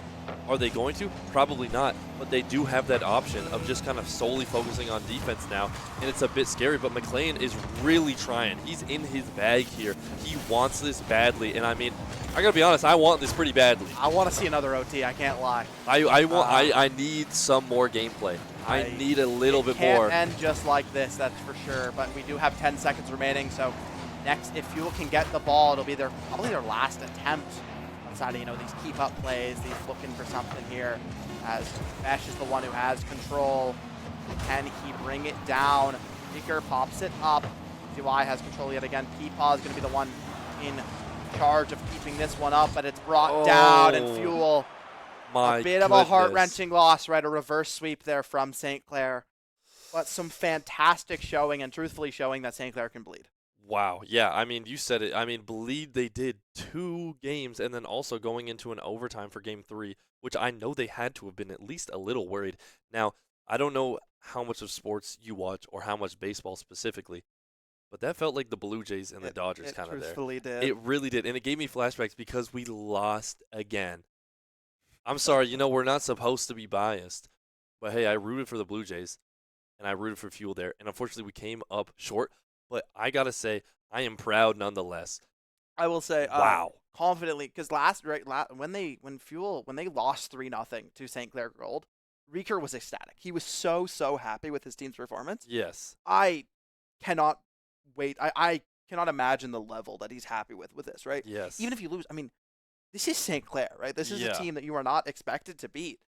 Are they going to? Probably not, but they do have that option of just kind of solely focusing on defense now, and it's a bit scary, but McLean is really trying. He's in his bag here. He wants this badly, and I mean, I gotta be honest, I want this pretty badly. I want to see another OT, I can't lie. I need some more gameplay. I need a little bit more. It can't end just like this, that's for sure, but we do have 10 seconds remaining, so next, if Fuel can get the ball, it'll be probably their last attempt. Outside of, you know, these keep-up plays, these looking for something here, as Vesh is the one who has control. Can he bring it down? Reeker pops it up. BZY has control yet again. Peepaw is going to be the one in charge of keeping this one up, but it's brought down, and Fuel, a bit of a heart-wrenching loss, right? A reverse sweep there from St. Clair. But some fantastic showing, and truthfully showing that St. Clair can bleed. Wow. Yeah, I mean, you said it. I mean, bleed, they did 2 games, and then also going into an overtime for game 3, which I know they had to have been at least a little worried. Now, I don't know how much of sports you watch or how much baseball specifically, but that felt like the Blue Jays and the Dodgers kind of there. It truthfully did. It really did, and it gave me flashbacks because we lost again. I'm sorry, you know, we're not supposed to be biased, but hey, I rooted for the Blue Jays, and I rooted for Fuel there, and unfortunately we came up short. But I gotta say, I am proud nonetheless. I will say, wow, confidently, because when they lost 3-0 to St. Clair Gold, Reeker was ecstatic. He was so happy with his team's performance. Yes, I cannot wait. I cannot imagine the level that he's happy with this. Right? Yes. Even if you lose, I mean, this is St. Clair, right? This is a team that you are not expected to beat.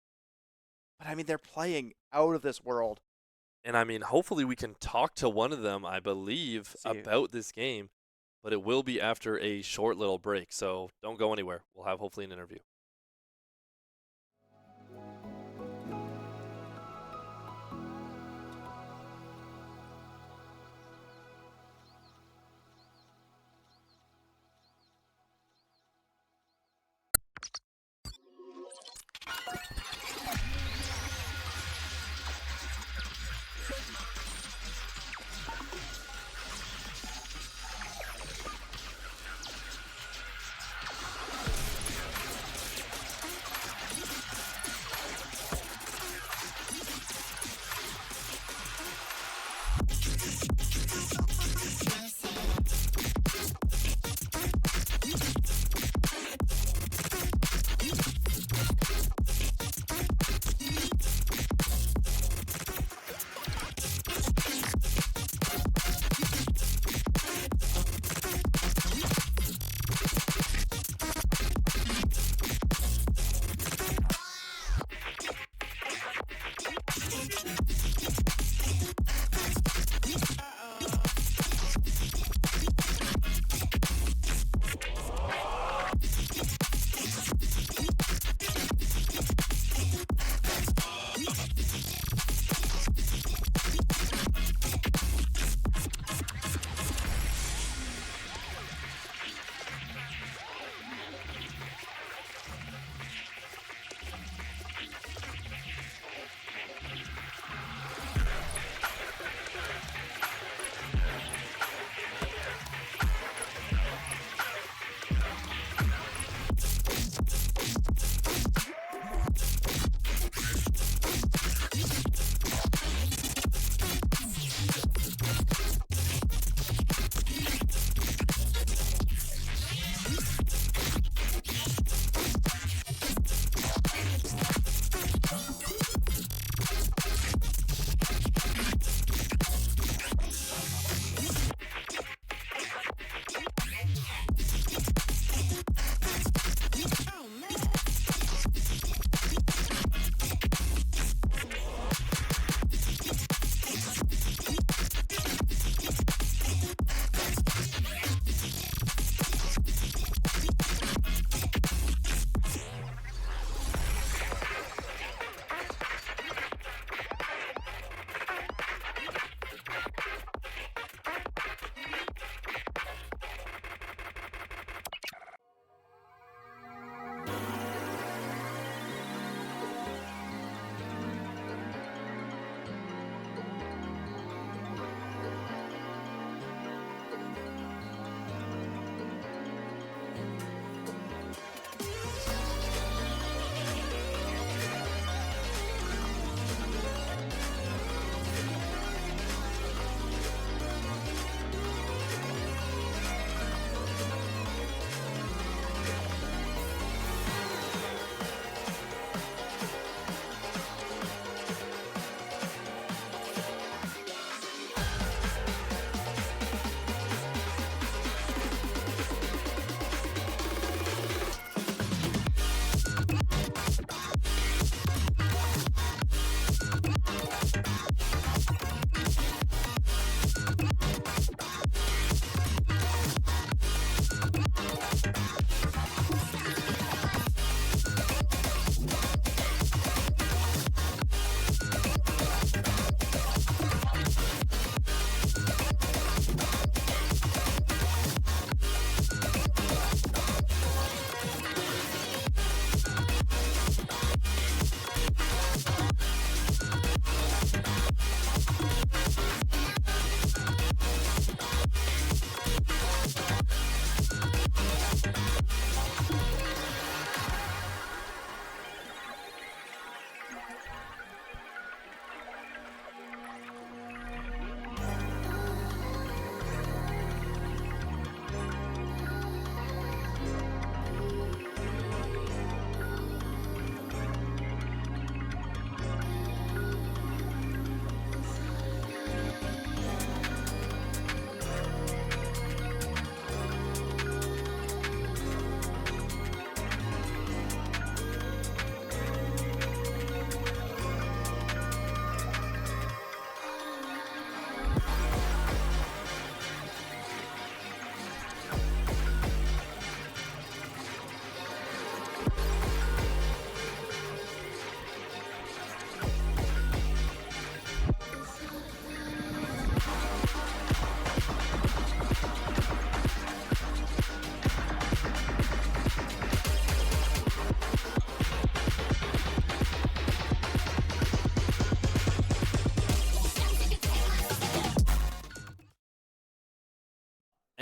But I mean, they're playing out of this world. And I mean, hopefully we can talk to one of them, I believe, about this game. But it will be after a short little break, so don't go anywhere. We'll have hopefully an interview.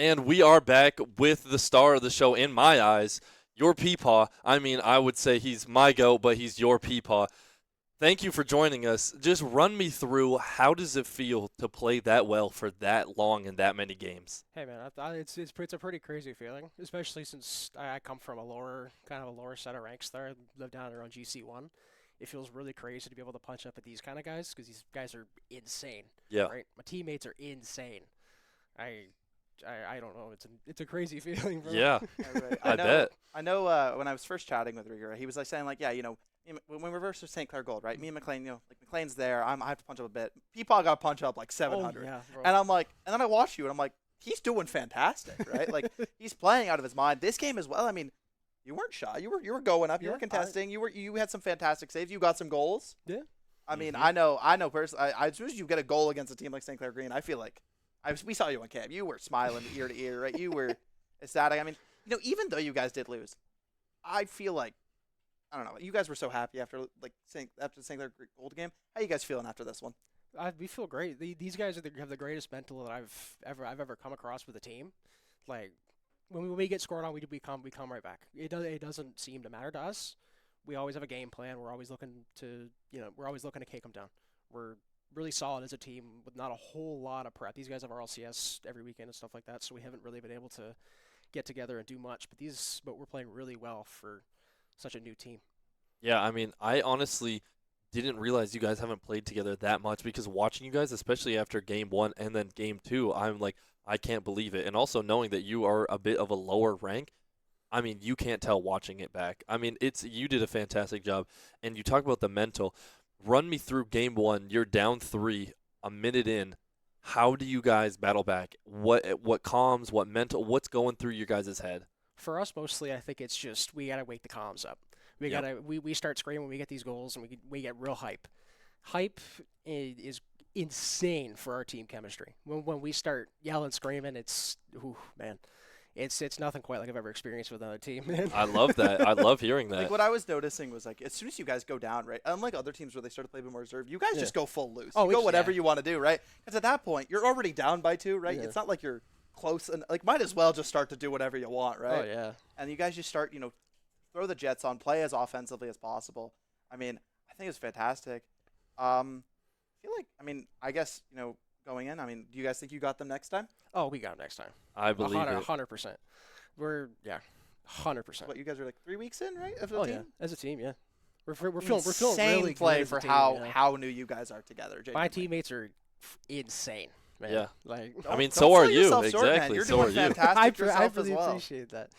And we are back with the star of the show in my eyes, your Peepaw. I mean, I would say he's my GOAT, but he's your Peepaw. Thank you for joining us. Just run me through, how does it feel to play that well for that long in that many games? Hey man, it's a pretty crazy feeling, especially since I come from a lower set of ranks there. I live down around GC1. It feels really crazy to be able to punch up at these kind of guys because these guys are insane. Yeah. Right? My teammates are insane. I don't know. It's a crazy feeling, bro. Yeah. Yeah, right. I bet. I know when I was first chatting with Rigor, he was like saying like, yeah, when we reverse St. Clair Gold, right? Me and McLean, like McLean's there. I have to punch up a bit. Peepaw got to punch up like 700. Oh, yeah, bro. And I'm like, and then I watch you, and I'm like, he's doing fantastic, right? Like he's playing out of his mind. This game as well. I mean, you weren't shy. You were going up. You were contesting. You had some fantastic saves. You got some goals. Yeah. I mean, I know personally. As soon as you get a goal against a team like St. Clair Green, I feel like we saw you on camp. You were smiling ear to ear, right? You were ecstatic. I mean, even though you guys did lose, I feel like, I don't know. You guys were so happy after St. Clair Gold game. How you guys feeling after this one? We feel great. These guys have the greatest mental that I've ever come across with a team. Like when we get scored on, we come right back. It doesn't seem to matter to us. We always have a game plan. We're always looking to cake them down. We're really solid as a team with not a whole lot of prep. These guys have RLCS every weekend and stuff like that, so we haven't really been able to get together and do much. But we're playing really well for such a new team. Yeah, I mean, I honestly didn't realize you guys haven't played together that much, because watching you guys, especially after game 1 and then game 2, I'm like, I can't believe it. And also knowing that you are a bit of a lower rank, I mean, you can't tell watching it back. I mean, you did a fantastic job. And you talk about the mental. Run me through game 1. You're down 3, a minute in. How do you guys battle back? What comms, what mental, what's going through your guys' head? For us, mostly, I think it's just we gotta wake the comms up. We start screaming when we get these goals, and we get real hype. Hype is insane for our team chemistry. When we start yelling, screaming, it's man. It's nothing quite like I've ever experienced with another team. I love that. I love hearing that. Like what I was noticing was like as soon as you guys go down, right? Unlike other teams where they start to play a bit more reserved, you guys just go full loose. You go whatever you want to do, right? Because at that point, you're already down by 2, right? Yeah. It's not like you're close and like might as well just start to do whatever you want, right? Oh yeah. And you guys just start, throw the jets on, play as offensively as possible. I mean, I think it's fantastic. I feel like, I guess, going in, do you guys think you got them next time? Oh, we got them next time. I believe 100%. We're 100%. What, you guys are like 3 weeks in, right? As a team, yeah. We're feeling really play good for as a team, how new you guys are together. Genuinely. My teammates are insane, man. Yeah. Like, so are you. Short, exactly. man. You're so doing are you. fantastic yourself I really as well. appreciate that.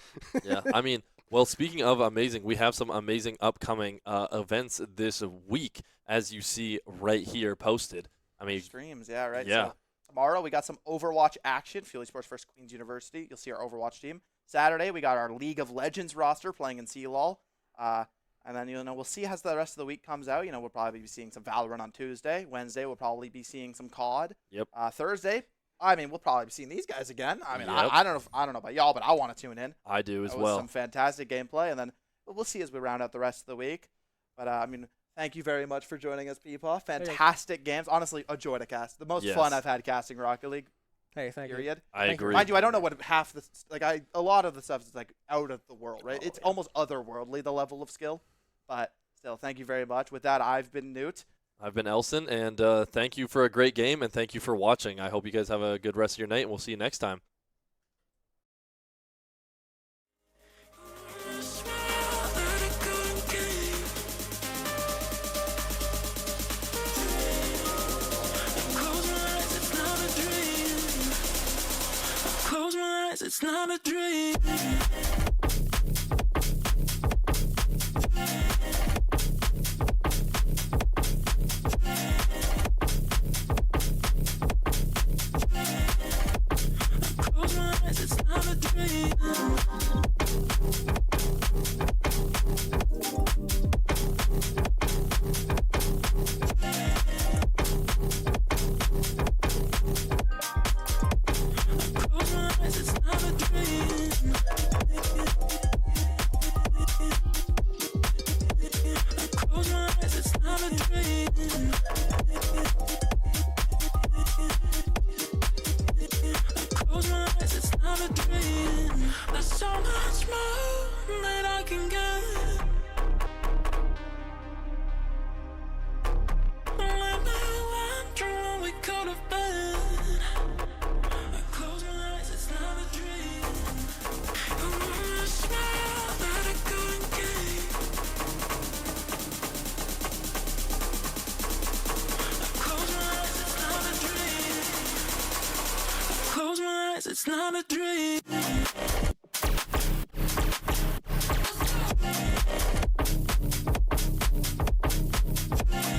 Yeah. Well, speaking of amazing, we have some amazing upcoming events this week, as you see right here posted. Streams, yeah, right. Yeah. So tomorrow we got some Overwatch action. Fuel Esports versus Queen's University. You'll see our Overwatch team. Saturday we got our League of Legends roster playing in CLOL. And then we'll see as the rest of the week comes out. We'll probably be seeing some Valorant on Tuesday. Wednesday we'll probably be seeing some COD. Yep. Thursday, we'll probably be seeing these guys again. Yep. I don't know about y'all, but I want to tune in. I do as That well. was some fantastic gameplay, and then we'll see as we round out the rest of the week. But thank you very much for joining us, Peepaw. Fantastic games. Honestly, a joy to cast. The most fun I've had casting Rocket League. Hey, thank you. I agree. Mind you, I don't know what half the a lot of the stuff is like out of the world, right? It's almost otherworldly, the level of skill. But still, thank you very much. With that, I've been Newt. I've been Elson, and thank you for a great game, and thank you for watching. I hope you guys have a good rest of your night, and we'll see you next time. Close my eyes, it's not a dream. Close my eyes, it's not a dream. It's not a dream. Close my eyes, it's not a dream. Close my eyes, it's not a dream. There's so much more that I can get. Let me wonder what we could have been. Close my eyes, it's not a dream. I wanna smile that I couldn't get. Close my eyes, it's not a dream. Close my eyes, it's not a dream.